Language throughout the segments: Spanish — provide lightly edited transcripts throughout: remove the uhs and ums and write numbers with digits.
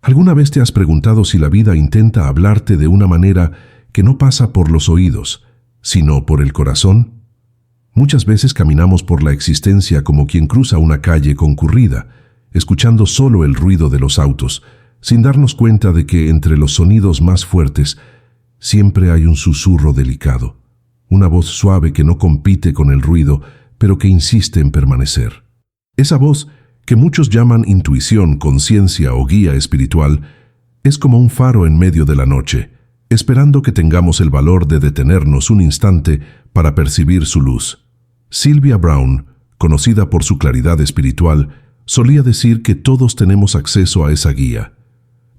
¿Alguna vez te has preguntado si la vida intenta hablarte de una manera que no pasa por los oídos, sino por el corazón? Muchas veces caminamos por la existencia como quien cruza una calle concurrida, escuchando solo el ruido de los autos, sin darnos cuenta de que entre los sonidos más fuertes siempre hay un susurro delicado, una voz suave que no compite con el ruido, pero que insiste en permanecer. Esa voz, que muchos llaman intuición, conciencia o guía espiritual, es como un faro en medio de la noche, esperando que tengamos el valor de detenernos un instante para percibir su luz. Sylvia Browne, conocida por su claridad espiritual, solía decir que todos tenemos acceso a esa guía,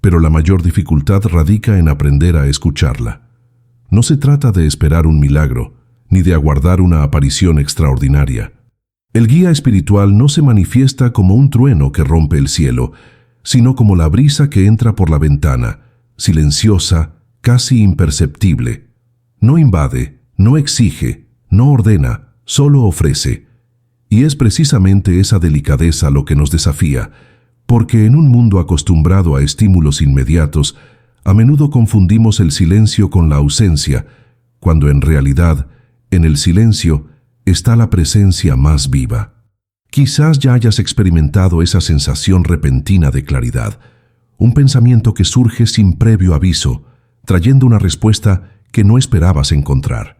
pero la mayor dificultad radica en aprender a escucharla. No se trata de esperar un milagro, ni de aguardar una aparición extraordinaria. El guía espiritual no se manifiesta como un trueno que rompe el cielo, sino como la brisa que entra por la ventana, silenciosa, casi imperceptible. No invade, no exige, no ordena, solo ofrece. Y es precisamente esa delicadeza lo que nos desafía, porque en un mundo acostumbrado a estímulos inmediatos, a menudo confundimos el silencio con la ausencia, cuando en realidad, en el silencio, está la presencia más viva. Quizás ya hayas experimentado esa sensación repentina de claridad, un pensamiento que surge sin previo aviso, trayendo una respuesta que no esperabas encontrar.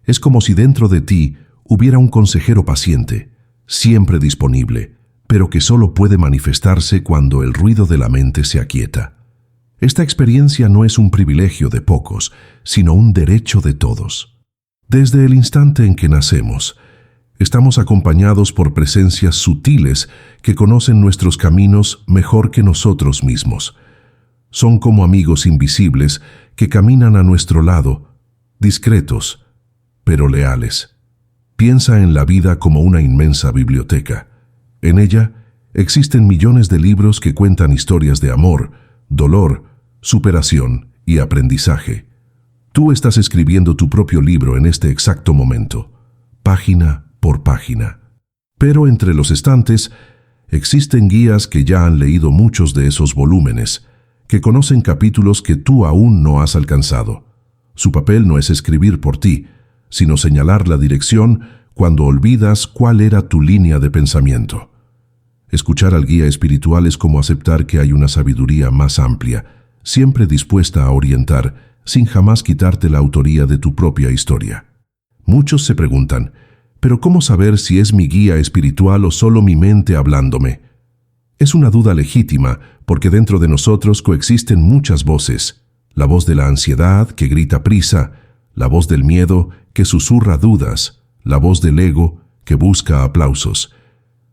Es como si dentro de ti hubiera un consejero paciente, siempre disponible, pero que solo puede manifestarse cuando el ruido de la mente se aquieta. Esta experiencia no es un privilegio de pocos, sino un derecho de todos. Desde el instante en que nacemos, estamos acompañados por presencias sutiles que conocen nuestros caminos mejor que nosotros mismos. Son como amigos invisibles que caminan a nuestro lado, discretos, pero leales. Piensa en la vida como una inmensa biblioteca. En ella existen millones de libros que cuentan historias de amor, dolor, superación y aprendizaje. Tú estás escribiendo tu propio libro en este exacto momento, página por página. Pero entre los estantes existen guías que ya han leído muchos de esos volúmenes, que conocen capítulos que tú aún no has alcanzado. Su papel no es escribir por ti, sino señalar la dirección cuando olvidas cuál era tu línea de pensamiento. Escuchar al guía espiritual es como aceptar que hay una sabiduría más amplia, siempre dispuesta a orientar, sin jamás quitarte la autoría de tu propia historia. Muchos se preguntan, ¿pero cómo saber si es mi guía espiritual o solo mi mente hablándome? Es una duda legítima, porque dentro de nosotros coexisten muchas voces. La voz de la ansiedad, que grita prisa, la voz del miedo, que susurra dudas, la voz del ego, que busca aplausos.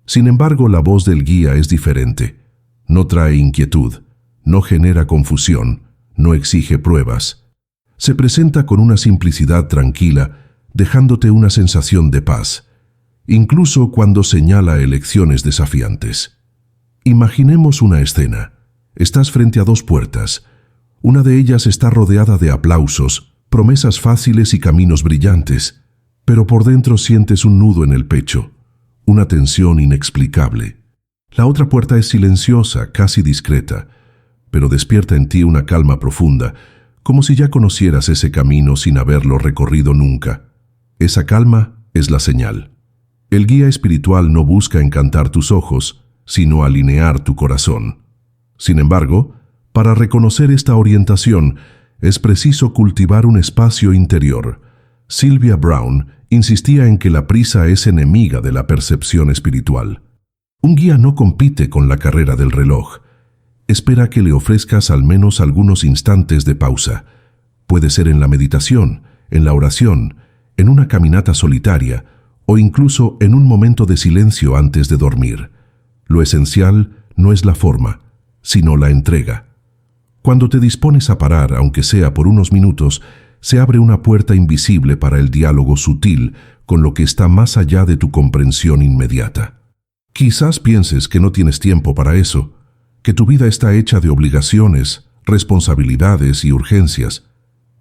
Sin embargo, la voz del guía es diferente. No trae inquietud, no genera confusión, no exige pruebas. Se presenta con una simplicidad tranquila, dejándote una sensación de paz, incluso cuando señala elecciones desafiantes. Imaginemos una escena. Estás frente a dos puertas. Una de ellas está rodeada de aplausos, promesas fáciles y caminos brillantes, pero por dentro sientes un nudo en el pecho, una tensión inexplicable. La otra puerta es silenciosa, casi discreta, pero despierta en ti una calma profunda, como si ya conocieras ese camino sin haberlo recorrido nunca. Esa calma es la señal. El guía espiritual no busca encantar tus ojos, sino alinear tu corazón. Sin embargo, para reconocer esta orientación, es preciso cultivar un espacio interior. Sylvia Browne insistía en que la prisa es enemiga de la percepción espiritual. Un guía no compite con la carrera del reloj. Espera que le ofrezcas al menos algunos instantes de pausa. Puede ser en la meditación, en la oración, en una caminata solitaria o incluso en un momento de silencio antes de dormir. Lo esencial no es la forma, sino la entrega. Cuando te dispones a parar, aunque sea por unos minutos, se abre una puerta invisible para el diálogo sutil con lo que está más allá de tu comprensión inmediata. Quizás pienses que no tienes tiempo para eso, que tu vida está hecha de obligaciones, responsabilidades y urgencias,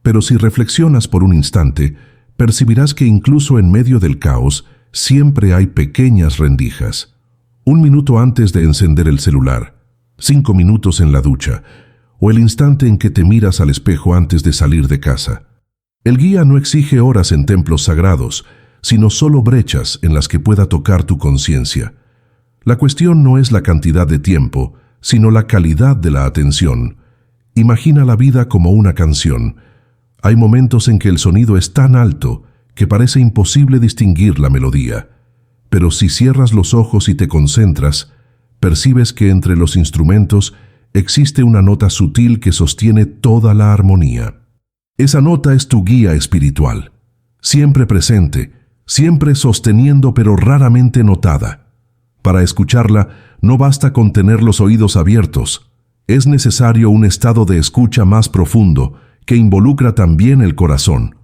pero si reflexionas por un instante, percibirás que incluso en medio del caos siempre hay pequeñas rendijas. Un minuto antes de encender el celular, 5 minutos en la ducha, o el instante en que te miras al espejo antes de salir de casa. El guía no exige horas en templos sagrados, sino solo brechas en las que pueda tocar tu conciencia. La cuestión no es la cantidad de tiempo, sino la calidad de la atención. Imagina la vida como una canción. Hay momentos en que el sonido es tan alto que parece imposible distinguir la melodía. Pero si cierras los ojos y te concentras, percibes que entre los instrumentos existe una nota sutil que sostiene toda la armonía. Esa nota es tu guía espiritual, siempre presente, siempre sosteniendo pero raramente notada. Para escucharla, no basta con tener los oídos abiertos. Es necesario un estado de escucha más profundo que involucra también el corazón.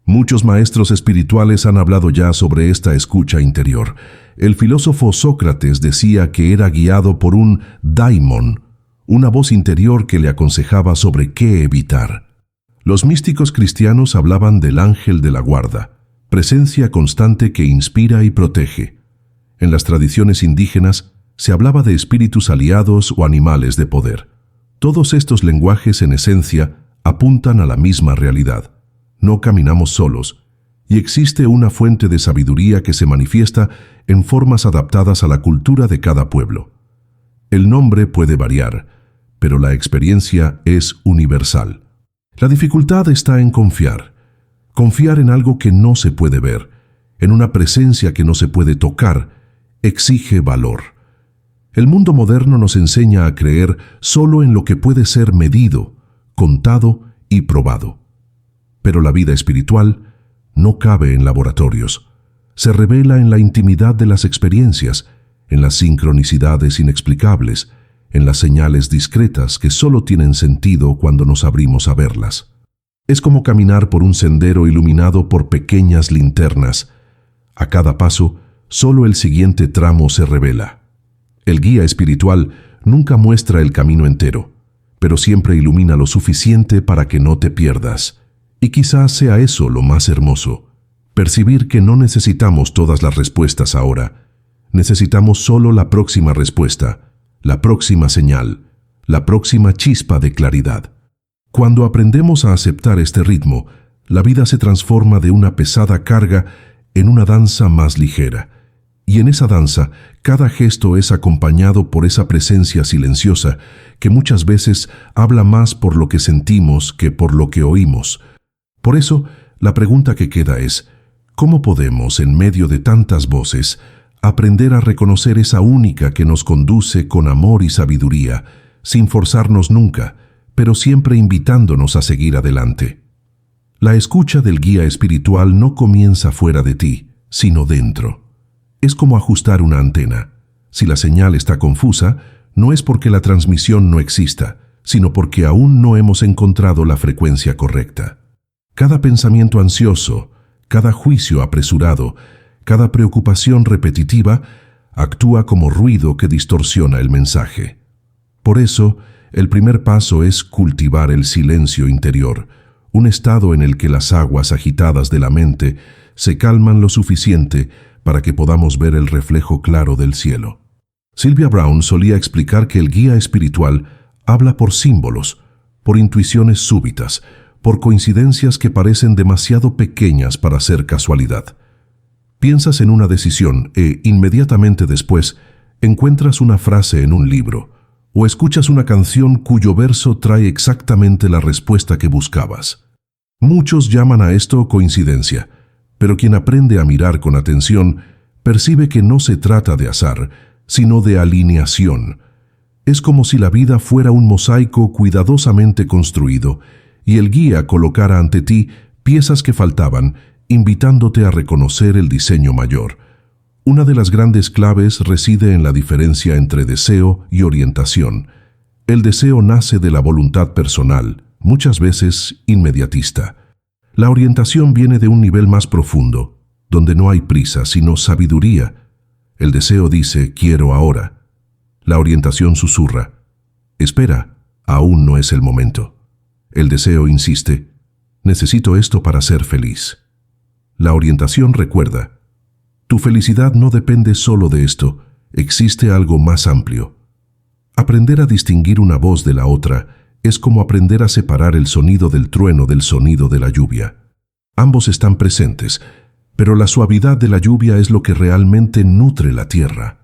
Muchos maestros espirituales han hablado ya sobre esta escucha interior. El filósofo Sócrates decía que era guiado por un daimon, una voz interior que le aconsejaba sobre qué evitar. Los místicos cristianos hablaban del ángel de la guarda, presencia constante que inspira y protege. En las tradiciones indígenas se hablaba de espíritus aliados o animales de poder. Todos estos lenguajes, en esencia, apuntan a la misma realidad. No caminamos solos, y existe una fuente de sabiduría que se manifiesta en formas adaptadas a la cultura de cada pueblo. El nombre puede variar, pero la experiencia es universal. La dificultad está en confiar en algo que no se puede ver, en una presencia que no se puede tocar, exige valor. El mundo moderno nos enseña a creer solo en lo que puede ser medido, contado y probado. Pero la vida espiritual no cabe en laboratorios. Se revela en la intimidad de las experiencias, en las sincronicidades inexplicables, en las señales discretas que solo tienen sentido cuando nos abrimos a verlas. Es como caminar por un sendero iluminado por pequeñas linternas. A cada paso, solo el siguiente tramo se revela. El guía espiritual nunca muestra el camino entero, pero siempre ilumina lo suficiente para que no te pierdas. Y quizás sea eso lo más hermoso, percibir que no necesitamos todas las respuestas ahora. Necesitamos solo la próxima respuesta, la próxima señal, la próxima chispa de claridad. Cuando aprendemos a aceptar este ritmo, la vida se transforma de una pesada carga en una danza más ligera. Y en esa danza, cada gesto es acompañado por esa presencia silenciosa que muchas veces habla más por lo que sentimos que por lo que oímos. Por eso, la pregunta que queda es, ¿cómo podemos, en medio de tantas voces, aprender a reconocer esa única que nos conduce con amor y sabiduría, sin forzarnos nunca, pero siempre invitándonos a seguir adelante? La escucha del guía espiritual no comienza fuera de ti, sino dentro. Es como ajustar una antena. Si la señal está confusa, no es porque la transmisión no exista, sino porque aún no hemos encontrado la frecuencia correcta. Cada pensamiento ansioso, cada juicio apresurado, cada preocupación repetitiva actúa como ruido que distorsiona el mensaje. Por eso, el primer paso es cultivar el silencio interior, un estado en el que las aguas agitadas de la mente se calman lo suficiente para que podamos ver el reflejo claro del cielo. Sylvia Browne solía explicar que el guía espiritual habla por símbolos, por intuiciones súbitas, por coincidencias que parecen demasiado pequeñas para ser casualidad. Piensas en una decisión e, inmediatamente después, encuentras una frase en un libro, o escuchas una canción cuyo verso trae exactamente la respuesta que buscabas. Muchos llaman a esto coincidencia, pero quien aprende a mirar con atención percibe que no se trata de azar, sino de alineación. Es como si la vida fuera un mosaico cuidadosamente construido y el guía colocara ante ti piezas que faltaban, invitándote a reconocer el diseño mayor. Una de las grandes claves reside en la diferencia entre deseo y orientación. El deseo nace de la voluntad personal, muchas veces inmediatista. La orientación viene de un nivel más profundo, donde no hay prisa, sino sabiduría. El deseo dice, quiero ahora. La orientación susurra, espera, aún no es el momento. El deseo insiste, necesito esto para ser feliz. La orientación recuerda, tu felicidad no depende solo de esto, existe algo más amplio. Aprender a distinguir una voz de la otra es como aprender a separar el sonido del trueno del sonido de la lluvia. Ambos están presentes, pero la suavidad de la lluvia es lo que realmente nutre la tierra.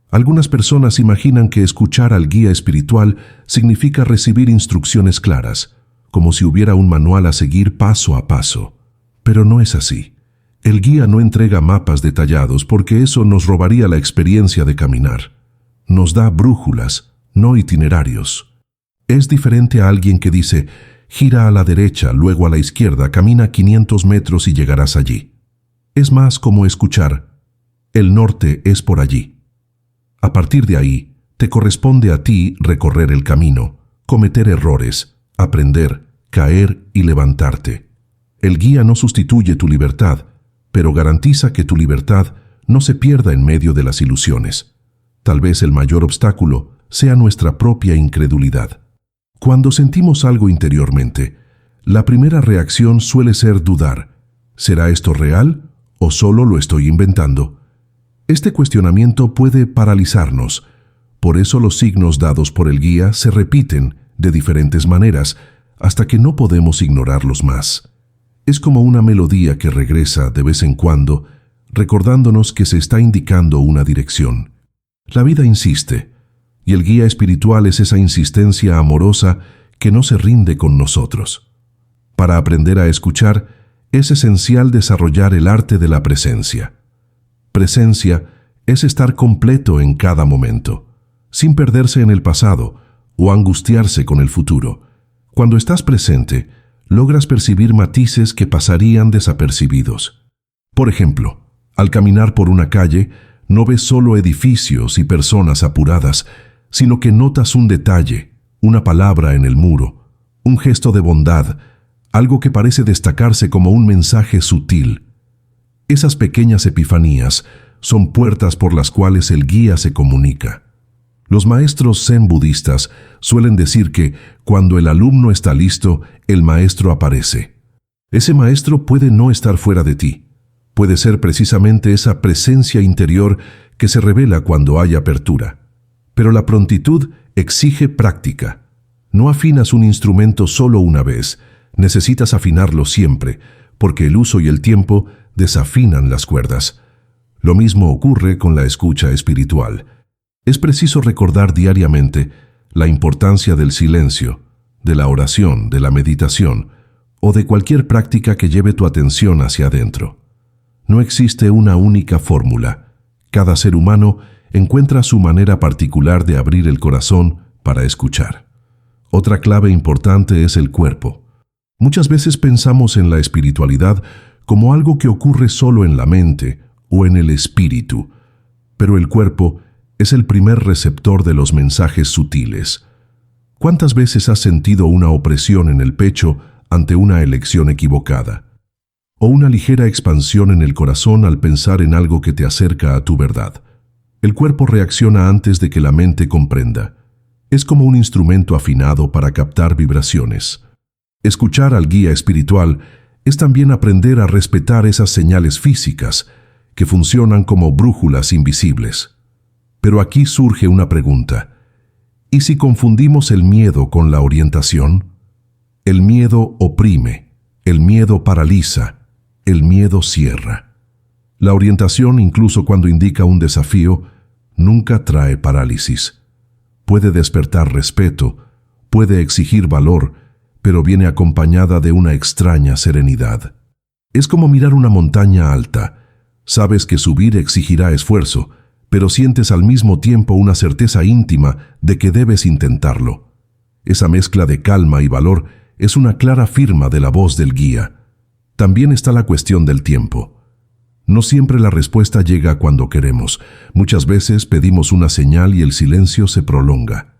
Algunas personas imaginan que escuchar al guía espiritual significa recibir instrucciones claras, como si hubiera un manual a seguir paso a paso. Pero no es así. El guía no entrega mapas detallados porque eso nos robaría la experiencia de caminar. Nos da brújulas, no itinerarios. Es diferente a alguien que dice, gira a la derecha, luego a la izquierda, camina 500 metros y llegarás allí. Es más como escuchar, el norte es por allí. A partir de ahí, te corresponde a ti recorrer el camino, cometer errores, aprender, caer y levantarte. El guía no sustituye tu libertad, pero garantiza que tu libertad no se pierda en medio de las ilusiones. Tal vez el mayor obstáculo sea nuestra propia incredulidad. Cuando sentimos algo interiormente, la primera reacción suele ser dudar. ¿Será esto real o solo lo estoy inventando? Este cuestionamiento puede paralizarnos. Por eso los signos dados por el guía se repiten de diferentes maneras hasta que no podemos ignorarlos más. Es como una melodía que regresa de vez en cuando, recordándonos que se está indicando una dirección. La vida insiste, y el guía espiritual es esa insistencia amorosa que no se rinde con nosotros. Para aprender a escuchar, es esencial desarrollar el arte de la presencia. Presencia es estar completo en cada momento, sin perderse en el pasado o angustiarse con el futuro. Cuando estás presente, logras percibir matices que pasarían desapercibidos. Por ejemplo, al caminar por una calle, no ves solo edificios y personas apuradas, sino que notas un detalle, una palabra en el muro, un gesto de bondad, algo que parece destacarse como un mensaje sutil. Esas pequeñas epifanías son puertas por las cuales el guía se comunica. Los maestros zen budistas suelen decir que cuando el alumno está listo, el maestro aparece. Ese maestro puede no estar fuera de ti. Puede ser precisamente esa presencia interior que se revela cuando hay apertura. Pero la prontitud exige práctica. No afinas un instrumento solo una vez, necesitas afinarlo siempre, porque el uso y el tiempo desafinan las cuerdas. Lo mismo ocurre con la escucha espiritual. Es preciso recordar diariamente la importancia del silencio, de la oración, de la meditación o de cualquier práctica que lleve tu atención hacia adentro. No existe una única fórmula. Cada ser humano encuentra su manera particular de abrir el corazón para escuchar. Otra clave importante es el cuerpo. Muchas veces pensamos en la espiritualidad como algo que ocurre solo en la mente o en el espíritu, pero el cuerpo es el primer receptor de los mensajes sutiles. ¿Cuántas veces has sentido una opresión en el pecho ante una elección equivocada? O una ligera expansión en el corazón al pensar en algo que te acerca a tu verdad. El cuerpo reacciona antes de que la mente comprenda. Es como un instrumento afinado para captar vibraciones. Escuchar al guía espiritual es también aprender a respetar esas señales físicas que funcionan como brújulas invisibles. Pero aquí surge una pregunta. ¿Y si confundimos el miedo con la orientación? El miedo oprime, el miedo paraliza, el miedo cierra. La orientación, incluso cuando indica un desafío, nunca trae parálisis. Puede despertar respeto, puede exigir valor, pero viene acompañada de una extraña serenidad. Es como mirar una montaña alta. Sabes que subir exigirá esfuerzo, pero sientes al mismo tiempo una certeza íntima de que debes intentarlo. Esa mezcla de calma y valor es una clara firma de la voz del guía. También está la cuestión del tiempo. No siempre la respuesta llega cuando queremos. Muchas veces pedimos una señal y el silencio se prolonga.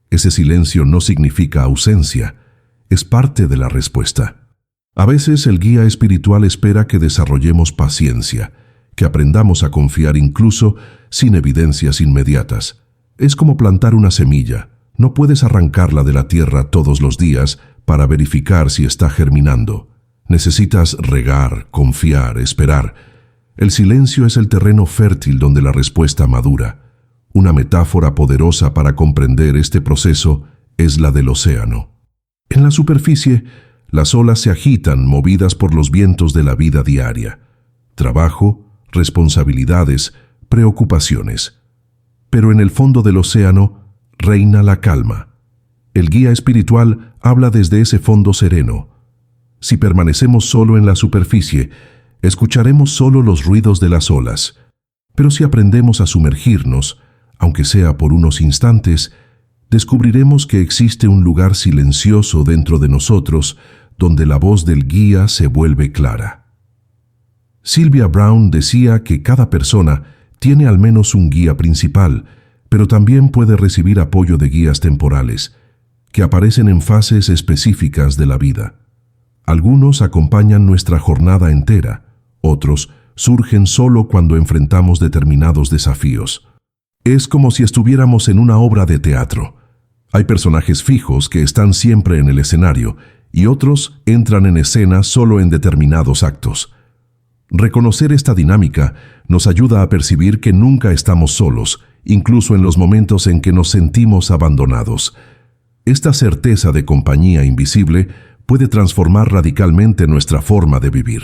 Ese silencio no significa ausencia, es parte de la respuesta. A veces el guía espiritual espera que desarrollemos paciencia, que aprendamos a confiar incluso sin evidencias inmediatas. Es como plantar una semilla. No puedes arrancarla de la tierra todos los días para verificar si está germinando. Necesitas regar, confiar, esperar. El silencio es el terreno fértil donde la respuesta madura. Una metáfora poderosa para comprender este proceso es la del océano. En la superficie, las olas se agitan movidas por los vientos de la vida diaria. Trabajo, responsabilidades, preocupaciones. Pero en el fondo del océano reina la calma. El guía espiritual habla desde ese fondo sereno. Si permanecemos solo en la superficie, escucharemos solo los ruidos de las olas. Pero si aprendemos a sumergirnos, aunque sea por unos instantes, descubriremos que existe un lugar silencioso dentro de nosotros donde la voz del guía se vuelve clara. Sylvia Browne decía que cada persona tiene al menos un guía principal, pero también puede recibir apoyo de guías temporales, que aparecen en fases específicas de la vida. Algunos acompañan nuestra jornada entera, otros surgen solo cuando enfrentamos determinados desafíos. Es como si estuviéramos en una obra de teatro. Hay personajes fijos que están siempre en el escenario y otros entran en escena solo en determinados actos. Reconocer esta dinámica nos ayuda a percibir que nunca estamos solos, incluso en los momentos en que nos sentimos abandonados. Esta certeza de compañía invisible puede transformar radicalmente nuestra forma de vivir.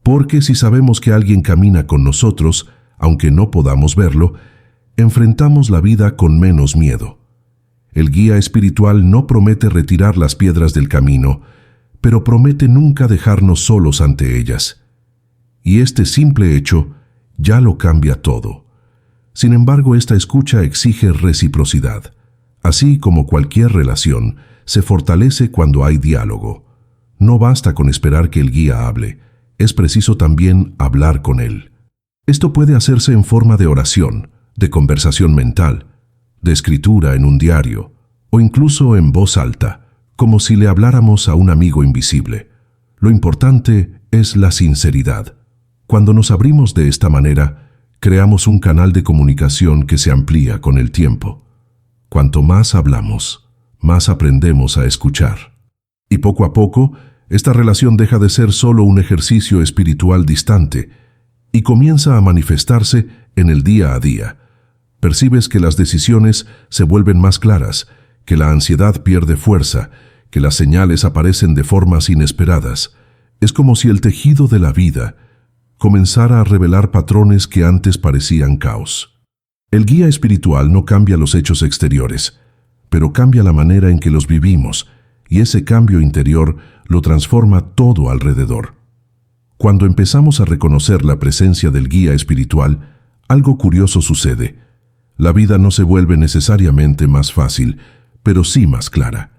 Porque si sabemos que alguien camina con nosotros, aunque no podamos verlo, enfrentamos la vida con menos miedo. El guía espiritual no promete retirar las piedras del camino, pero promete nunca dejarnos solos ante ellas. Y este simple hecho ya lo cambia todo. Sin embargo, esta escucha exige reciprocidad. Así como cualquier relación, se fortalece cuando hay diálogo. No basta con esperar que el guía hable, es preciso también hablar con él. Esto puede hacerse en forma de oración, de conversación mental, de escritura en un diario, o incluso en voz alta, como si le habláramos a un amigo invisible. Lo importante es la sinceridad. Cuando nos abrimos de esta manera, creamos un canal de comunicación que se amplía con el tiempo. Cuanto más hablamos, más aprendemos a escuchar. Y poco a poco, esta relación deja de ser solo un ejercicio espiritual distante y comienza a manifestarse en el día a día. Percibes que las decisiones se vuelven más claras, que la ansiedad pierde fuerza, que las señales aparecen de formas inesperadas. Es como si el tejido de la vida comenzara a revelar patrones que antes parecían caos. El guía espiritual no cambia los hechos exteriores, pero cambia la manera en que los vivimos, y ese cambio interior lo transforma todo alrededor. Cuando empezamos a reconocer la presencia del guía espiritual, algo curioso sucede. La vida no se vuelve necesariamente más fácil, pero sí más clara.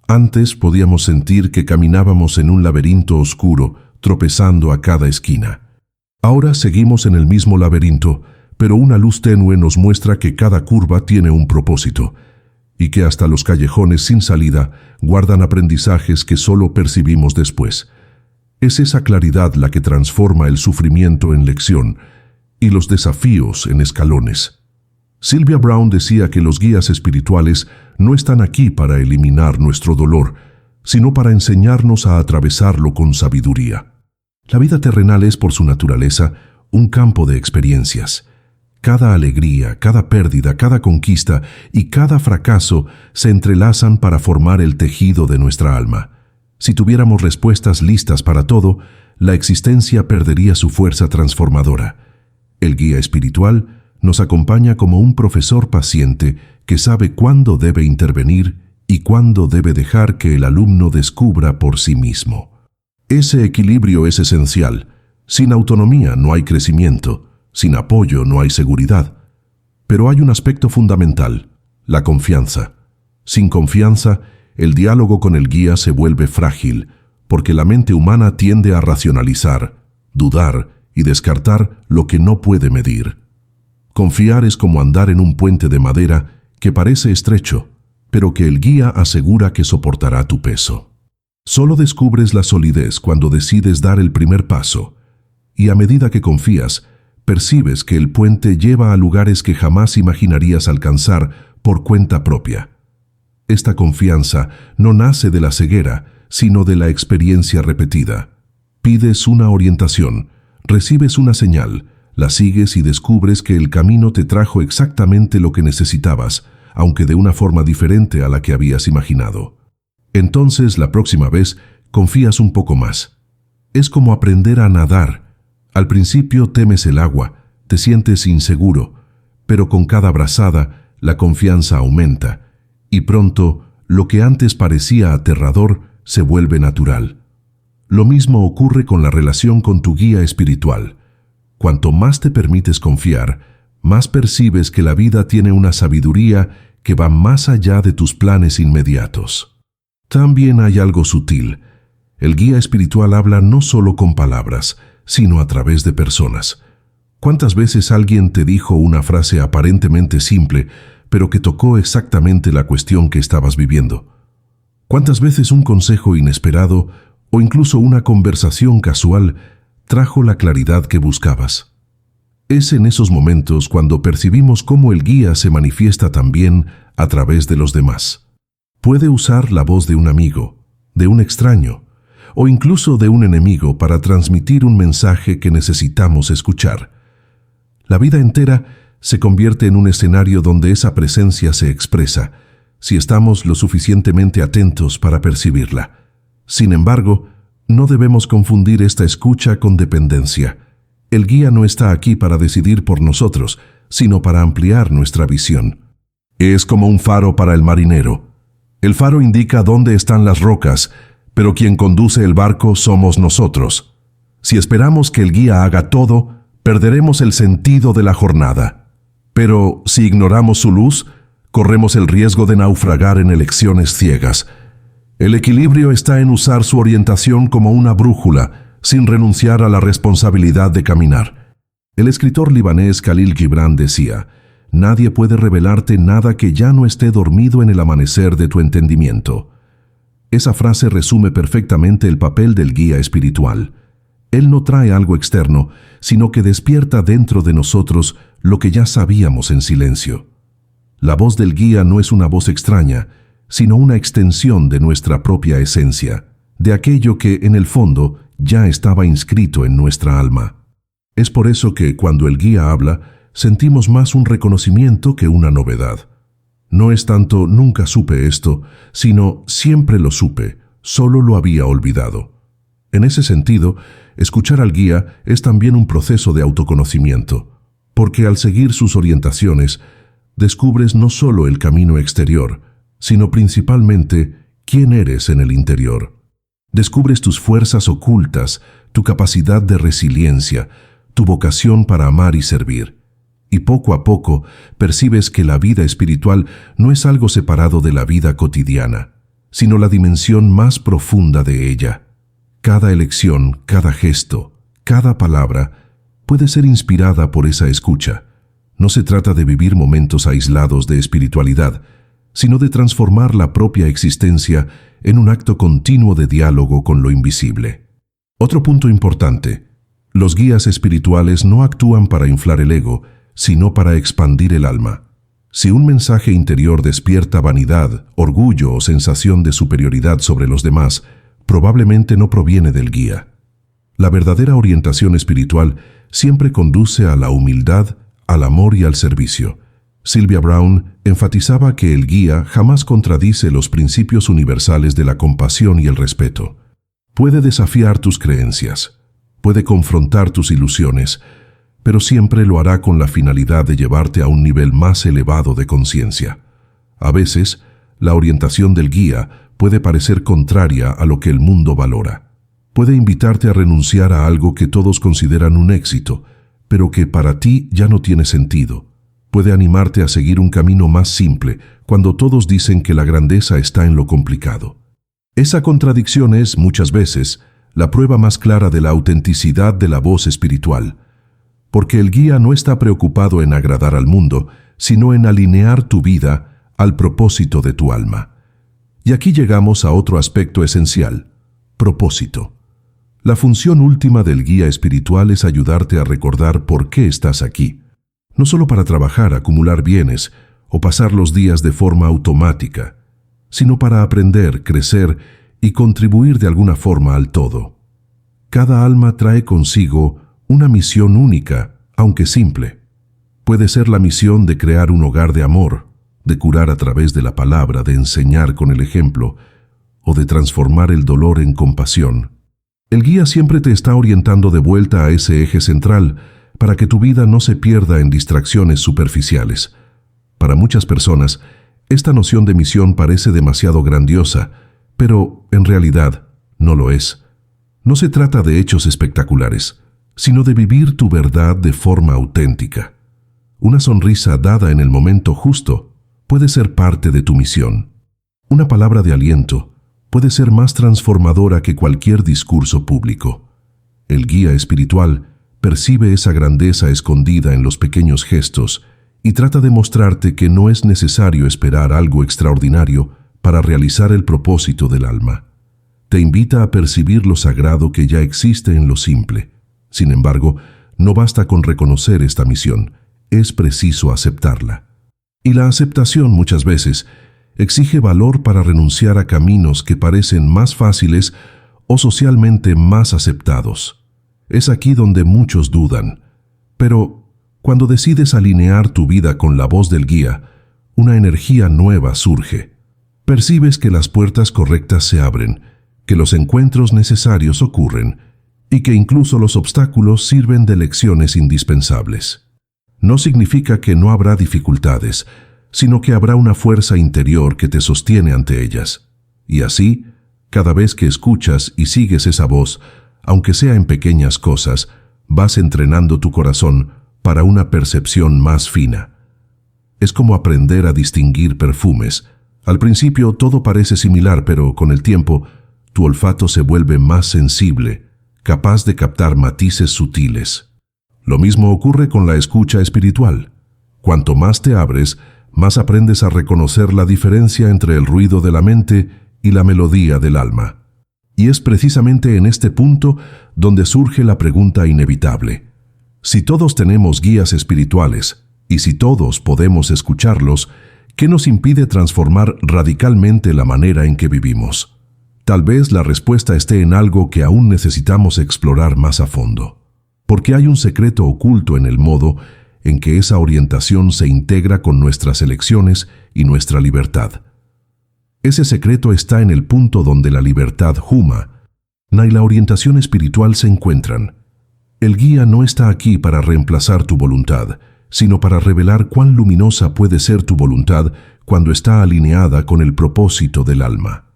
Antes podíamos sentir que caminábamos en un laberinto oscuro, tropezando a cada esquina. Ahora seguimos en el mismo laberinto, pero una luz tenue nos muestra que cada curva tiene un propósito, y que hasta los callejones sin salida guardan aprendizajes que solo percibimos después. Es esa claridad la que transforma el sufrimiento en lección y los desafíos en escalones. Sylvia Browne decía que los guías espirituales no están aquí para eliminar nuestro dolor, sino para enseñarnos a atravesarlo con sabiduría. La vida terrenal es, por su naturaleza, un campo de experiencias. Cada alegría, cada pérdida, cada conquista y cada fracaso se entrelazan para formar el tejido de nuestra alma. Si tuviéramos respuestas listas para todo, la existencia perdería su fuerza transformadora. El guía espiritual nos acompaña como un profesor paciente que sabe cuándo debe intervenir y cuándo debe dejar que el alumno descubra por sí mismo. Ese equilibrio es esencial. Sin autonomía no hay crecimiento, sin apoyo no hay seguridad. Pero hay un aspecto fundamental, la confianza. Sin confianza, el diálogo con el guía se vuelve frágil, porque la mente humana tiende a racionalizar, dudar y descartar lo que no puede medir. Confiar es como andar en un puente de madera que parece estrecho, pero que el guía asegura que soportará tu peso. Solo descubres la solidez cuando decides dar el primer paso, y a medida que confías, percibes que el puente lleva a lugares que jamás imaginarías alcanzar por cuenta propia. Esta confianza no nace de la ceguera, sino de la experiencia repetida. Pides una orientación, recibes una señal, La sigues y descubres que el camino te trajo exactamente lo que necesitabas, aunque de una forma diferente a la que habías imaginado. Entonces, la próxima vez, confías un poco más. Es como aprender a nadar. Al principio temes el agua, te sientes inseguro, pero con cada brazada, la confianza aumenta, y pronto, lo que antes parecía aterrador se vuelve natural. Lo mismo ocurre con la relación con tu guía espiritual. Cuanto más te permites confiar, más percibes que la vida tiene una sabiduría que va más allá de tus planes inmediatos. También hay algo sutil. El guía espiritual habla no solo con palabras, sino a través de personas. ¿Cuántas veces alguien te dijo una frase aparentemente simple, pero que tocó exactamente la cuestión que estabas viviendo? ¿Cuántas veces un consejo inesperado o incluso una conversación casual trajo la claridad que buscabas? Es en esos momentos cuando percibimos cómo el guía se manifiesta también a través de los demás. Puede usar la voz de un amigo, de un extraño, o incluso de un enemigo para transmitir un mensaje que necesitamos escuchar. La vida entera se convierte en un escenario donde esa presencia se expresa, si estamos lo suficientemente atentos para percibirla. Sin embargo, no debemos confundir esta escucha con dependencia. El guía no está aquí para decidir por nosotros, sino para ampliar nuestra visión. Es como un faro para el marinero. El faro indica dónde están las rocas, pero quien conduce el barco somos nosotros. Si esperamos que el guía haga todo, perderemos el sentido de la jornada. Pero si ignoramos su luz, corremos el riesgo de naufragar en elecciones ciegas. El equilibrio está en usar su orientación como una brújula, sin renunciar a la responsabilidad de caminar. El escritor libanés Khalil Gibran decía: «Nadie puede revelarte nada que ya no esté dormido en el amanecer de tu entendimiento». Esa frase resume perfectamente el papel del guía espiritual. Él no trae algo externo, sino que despierta dentro de nosotros lo que ya sabíamos en silencio. La voz del guía no es una voz extraña, sino una extensión de nuestra propia esencia, de aquello que, en el fondo, ya estaba inscrito en nuestra alma. Es por eso que, cuando el guía habla, sentimos más un reconocimiento que una novedad. No es tanto «nunca supe esto», sino «siempre lo supe, solo lo había olvidado». En ese sentido, escuchar al guía es también un proceso de autoconocimiento, porque al seguir sus orientaciones, descubres no solo el camino exterior, sino principalmente quién eres en el interior. Descubres tus fuerzas ocultas, tu capacidad de resiliencia, tu vocación para amar y servir. Y poco a poco percibes que la vida espiritual no es algo separado de la vida cotidiana, sino la dimensión más profunda de ella. Cada elección, cada gesto, cada palabra puede ser inspirada por esa escucha. No se trata de vivir momentos aislados de espiritualidad, sino de transformar la propia existencia en un acto continuo de diálogo con lo invisible. Otro punto importante: los guías espirituales no actúan para inflar el ego, sino para expandir el alma. Si un mensaje interior despierta vanidad, orgullo o sensación de superioridad sobre los demás, probablemente no proviene del guía. La verdadera orientación espiritual siempre conduce a la humildad, al amor y al servicio. Sylvia Browne enfatizaba que el guía jamás contradice los principios universales de la compasión y el respeto. Puede desafiar tus creencias, puede confrontar tus ilusiones, pero siempre lo hará con la finalidad de llevarte a un nivel más elevado de conciencia. A veces, la orientación del guía puede parecer contraria a lo que el mundo valora. Puede invitarte a renunciar a algo que todos consideran un éxito, pero que para ti ya no tiene sentido. Puede animarte a seguir un camino más simple, cuando todos dicen que la grandeza está en lo complicado. Esa contradicción es, muchas veces, la prueba más clara de la autenticidad de la voz espiritual, porque el guía no está preocupado en agradar al mundo, sino en alinear tu vida al propósito de tu alma. Y aquí llegamos a otro aspecto esencial: propósito. La función última del guía espiritual es ayudarte a recordar por qué estás aquí. No solo para trabajar, acumular bienes o pasar los días de forma automática, sino para aprender, crecer y contribuir de alguna forma al todo. Cada alma trae consigo una misión única aunque simple. Puede ser la misión de crear un hogar de amor, de curar a través de la palabra, de enseñar con el ejemplo, o de transformar el dolor en compasión. El guía siempre te está orientando de vuelta a ese eje central para que tu vida no se pierda en distracciones superficiales. Para muchas personas, esta noción de misión parece demasiado grandiosa, pero en realidad no lo es. No se trata de hechos espectaculares, sino de vivir tu verdad de forma auténtica. Una sonrisa dada en el momento justo puede ser parte de tu misión. Una palabra de aliento puede ser más transformadora que cualquier discurso público. El guía espiritual percibe esa grandeza escondida en los pequeños gestos y trata de mostrarte que no es necesario esperar algo extraordinario para realizar el propósito del alma. Te invita a percibir lo sagrado que ya existe en lo simple. Sin embargo, no basta con reconocer esta misión, es preciso aceptarla. Y la aceptación muchas veces exige valor para renunciar a caminos que parecen más fáciles o socialmente más aceptados. Es aquí donde muchos dudan. Pero cuando decides alinear tu vida con la voz del guía, una energía nueva surge. Percibes que las puertas correctas se abren, que los encuentros necesarios ocurren y que incluso los obstáculos sirven de lecciones indispensables. No significa que no habrá dificultades, sino que habrá una fuerza interior que te sostiene ante ellas. Y así, cada vez que escuchas y sigues esa voz, aunque sea en pequeñas cosas, vas entrenando tu corazón para una percepción más fina. Es como aprender a distinguir perfumes. Al principio todo parece similar, pero con el tiempo, tu olfato se vuelve más sensible, capaz de captar matices sutiles. Lo mismo ocurre con la escucha espiritual. Cuanto más te abres, más aprendes a reconocer la diferencia entre el ruido de la mente y la melodía del alma. Y es precisamente en este punto donde surge la pregunta inevitable. Si todos tenemos guías espirituales, y si todos podemos escucharlos, ¿qué nos impide transformar radicalmente la manera en que vivimos? Tal vez la respuesta esté en algo que aún necesitamos explorar más a fondo. Porque hay un secreto oculto en el modo en que esa orientación se integra con nuestras elecciones y nuestra libertad. Ese secreto está en el punto donde la libertad huma y la orientación espiritual se encuentran. El guía no está aquí para reemplazar tu voluntad, sino para revelar cuán luminosa puede ser tu voluntad cuando está alineada con el propósito del alma.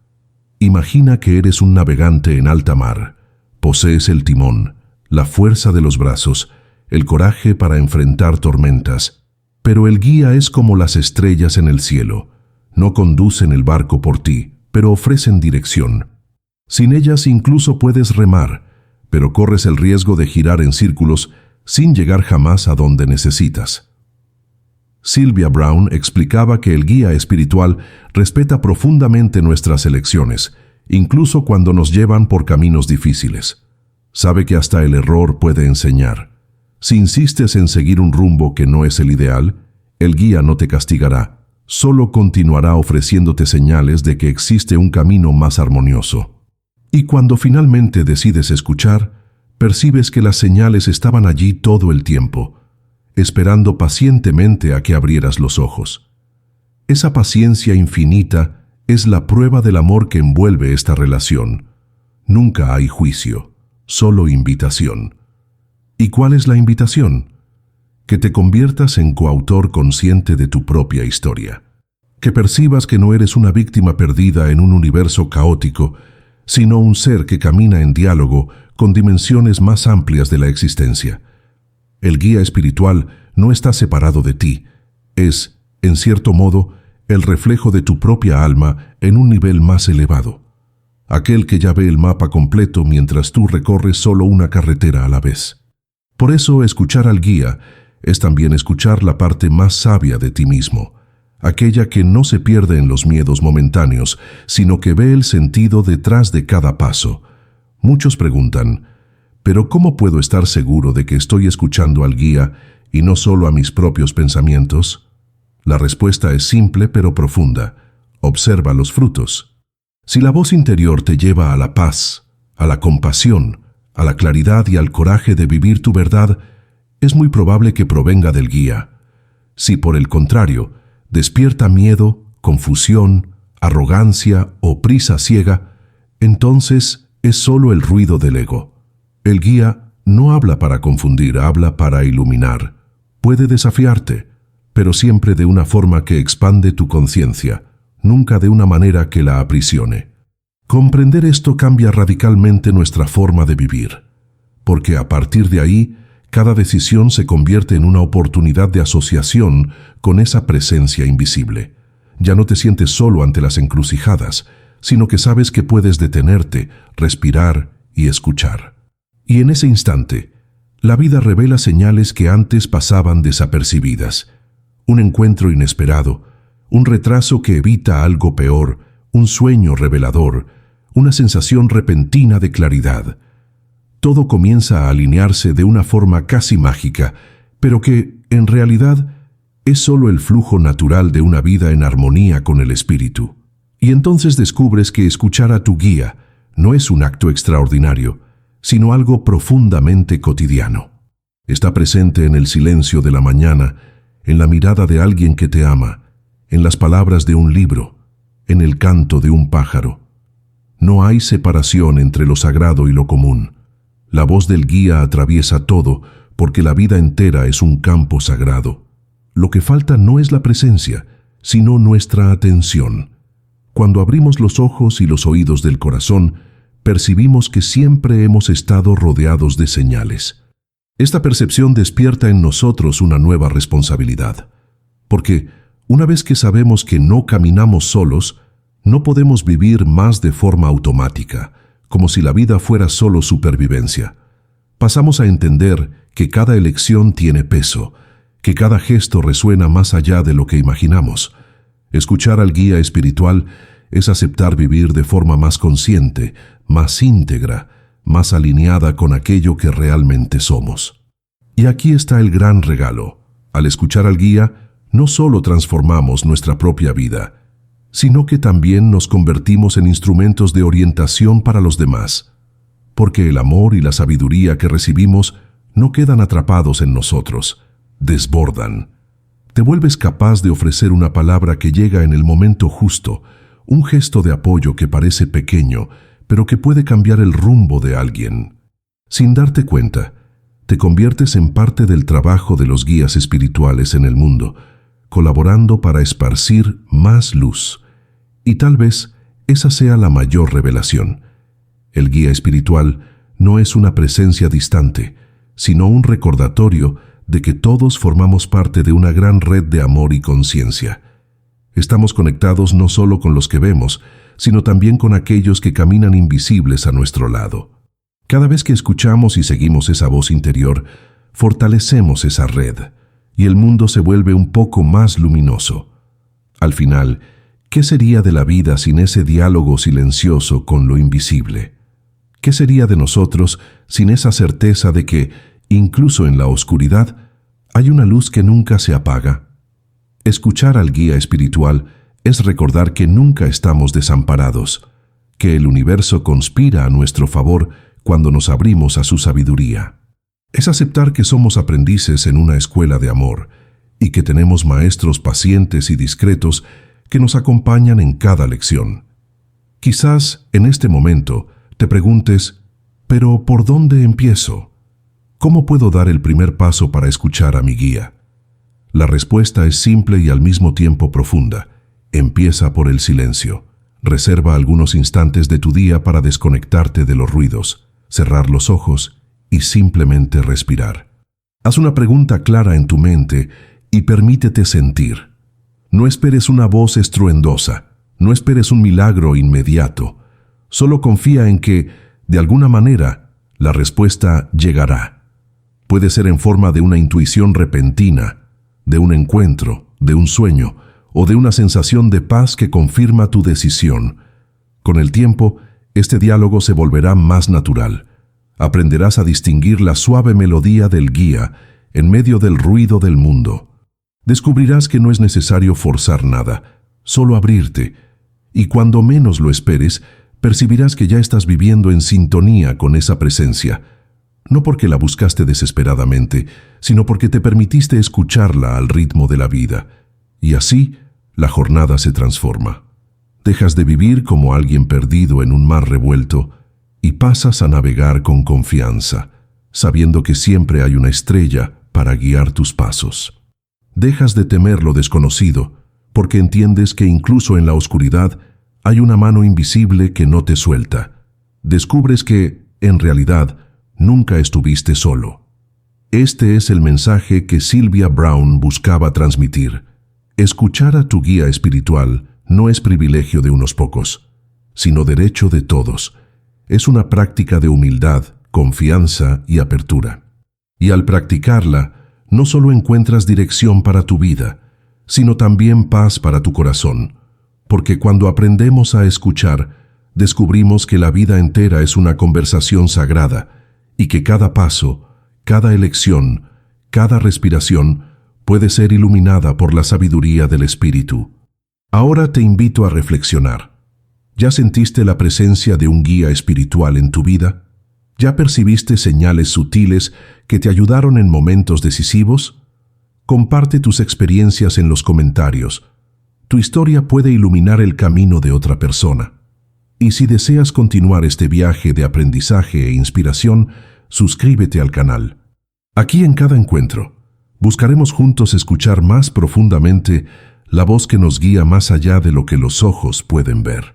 Imagina que eres un navegante en alta mar. Posees el timón, la fuerza de los brazos, el coraje para enfrentar tormentas. Pero el guía es como las estrellas en el cielo. No conducen el barco por ti, pero ofrecen dirección. Sin ellas incluso puedes remar, pero corres el riesgo de girar en círculos sin llegar jamás a donde necesitas. Sylvia Browne explicaba que el guía espiritual respeta profundamente nuestras elecciones, incluso cuando nos llevan por caminos difíciles. Sabe que hasta el error puede enseñar. Si insistes en seguir un rumbo que no es el ideal, el guía no te castigará, solo continuará ofreciéndote señales de que existe un camino más armonioso. Y cuando finalmente decides escuchar, percibes que las señales estaban allí todo el tiempo, esperando pacientemente a que abrieras los ojos. Esa paciencia infinita es la prueba del amor que envuelve esta relación. Nunca hay juicio, solo invitación. ¿Y cuál es la invitación? Que te conviertas en coautor consciente de tu propia historia. Que percibas que no eres una víctima perdida en un universo caótico, sino un ser que camina en diálogo con dimensiones más amplias de la existencia. El guía espiritual no está separado de ti, es, en cierto modo, el reflejo de tu propia alma en un nivel más elevado. Aquel que ya ve el mapa completo mientras tú recorres solo una carretera a la vez. Por eso, escuchar al guía es también escuchar la parte más sabia de ti mismo, aquella que no se pierde en los miedos momentáneos, sino que ve el sentido detrás de cada paso. Muchos preguntan, ¿pero cómo puedo estar seguro de que estoy escuchando al guía y no solo a mis propios pensamientos? La respuesta es simple pero profunda. Observa los frutos. Si la voz interior te lleva a la paz, a la compasión, a la claridad y al coraje de vivir tu verdad, es muy probable que provenga del guía. Si por el contrario despierta miedo, confusión, arrogancia o prisa ciega, entonces es solo el ruido del ego. El guía no habla para confundir, habla para iluminar. Puede desafiarte, pero siempre de una forma que expande tu conciencia, nunca de una manera que la aprisione. Comprender esto cambia radicalmente nuestra forma de vivir, porque a partir de ahí, cada decisión se convierte en una oportunidad de asociación con esa presencia invisible. Ya no te sientes solo ante las encrucijadas, sino que sabes que puedes detenerte, respirar y escuchar. Y en ese instante, la vida revela señales que antes pasaban desapercibidas. Un encuentro inesperado, un retraso que evita algo peor, un sueño revelador, una sensación repentina de claridad. Todo comienza a alinearse de una forma casi mágica, pero que, en realidad, es solo el flujo natural de una vida en armonía con el espíritu. Y entonces descubres que escuchar a tu guía no es un acto extraordinario, sino algo profundamente cotidiano. Está presente en el silencio de la mañana, en la mirada de alguien que te ama, en las palabras de un libro, en el canto de un pájaro. No hay separación entre lo sagrado y lo común. La voz del guía atraviesa todo, porque la vida entera es un campo sagrado. Lo que falta no es la presencia, sino nuestra atención. Cuando abrimos los ojos y los oídos del corazón, percibimos que siempre hemos estado rodeados de señales. Esta percepción despierta en nosotros una nueva responsabilidad, porque una vez que sabemos que no caminamos solos, no podemos vivir más de forma automática, como si la vida fuera solo supervivencia. Pasamos a entender que cada elección tiene peso, que cada gesto resuena más allá de lo que imaginamos. Escuchar al guía espiritual es aceptar vivir de forma más consciente, más íntegra, más alineada con aquello que realmente somos. Y aquí está el gran regalo. Al escuchar al guía, no solo transformamos nuestra propia vida, sino que también nos convertimos en instrumentos de orientación para los demás, porque el amor y la sabiduría que recibimos no quedan atrapados en nosotros, desbordan. Te vuelves capaz de ofrecer una palabra que llega en el momento justo, un gesto de apoyo que parece pequeño, pero que puede cambiar el rumbo de alguien. Sin darte cuenta, te conviertes en parte del trabajo de los guías espirituales en el mundo, colaborando para esparcir más luz. Y tal vez esa sea la mayor revelación. El guía espiritual no es una presencia distante, sino un recordatorio de que todos formamos parte de una gran red de amor y conciencia. Estamos conectados no solo con los que vemos, sino también con aquellos que caminan invisibles a nuestro lado. Cada vez que escuchamos y seguimos esa voz interior, fortalecemos esa red, y el mundo se vuelve un poco más luminoso. Al final, ¿qué sería de la vida sin ese diálogo silencioso con lo invisible? ¿Qué sería de nosotros sin esa certeza de que, incluso en la oscuridad, hay una luz que nunca se apaga? Escuchar al guía espiritual es recordar que nunca estamos desamparados, que el universo conspira a nuestro favor cuando nos abrimos a su sabiduría. Es aceptar que somos aprendices en una escuela de amor y que tenemos maestros pacientes y discretos que nos acompañan en cada lección. Quizás en este momento te preguntes, ¿pero por dónde empiezo? ¿Cómo puedo dar el primer paso para escuchar a mi guía? La respuesta es simple y al mismo tiempo profunda. Empieza por el silencio. Reserva algunos instantes de tu día para desconectarte de los ruidos, cerrar los ojos y simplemente respirar. Haz una pregunta clara en tu mente y permítete sentir. No esperes una voz estruendosa, no esperes un milagro inmediato. Solo confía en que, de alguna manera, la respuesta llegará. Puede ser en forma de una intuición repentina, de un encuentro, de un sueño o de una sensación de paz que confirma tu decisión. Con el tiempo, este diálogo se volverá más natural. Aprenderás a distinguir la suave melodía del guía en medio del ruido del mundo. Descubrirás que no es necesario forzar nada, solo abrirte, y cuando menos lo esperes, percibirás que ya estás viviendo en sintonía con esa presencia. no porque la buscaste desesperadamente, sino porque te permitiste escucharla al ritmo de la vida. Y así, la jornada se transforma. Dejas de vivir como alguien perdido en un mar revuelto y pasas a navegar con confianza, sabiendo que siempre hay una estrella para guiar tus pasos. Dejas de temer lo desconocido, porque entiendes que incluso en la oscuridad hay una mano invisible que no te suelta. Descubres que, en realidad, nunca estuviste solo. Este es el mensaje que Sylvia Browne buscaba transmitir. Escuchar a tu guía espiritual no es privilegio de unos pocos, sino derecho de todos. Es una práctica de humildad, confianza y apertura. Y al practicarla, no solo encuentras dirección para tu vida, sino también paz para tu corazón, porque cuando aprendemos a escuchar, descubrimos que la vida entera es una conversación sagrada y que cada paso, cada elección, cada respiración puede ser iluminada por la sabiduría del Espíritu. Ahora te invito a reflexionar. ¿Ya sentiste la presencia de un guía espiritual en tu vida? ¿Ya percibiste señales sutiles que te ayudaron en momentos decisivos? Comparte tus experiencias en los comentarios. Tu historia puede iluminar el camino de otra persona. Y si deseas continuar este viaje de aprendizaje e inspiración, suscríbete al canal. Aquí en cada encuentro, buscaremos juntos escuchar más profundamente la voz que nos guía más allá de lo que los ojos pueden ver.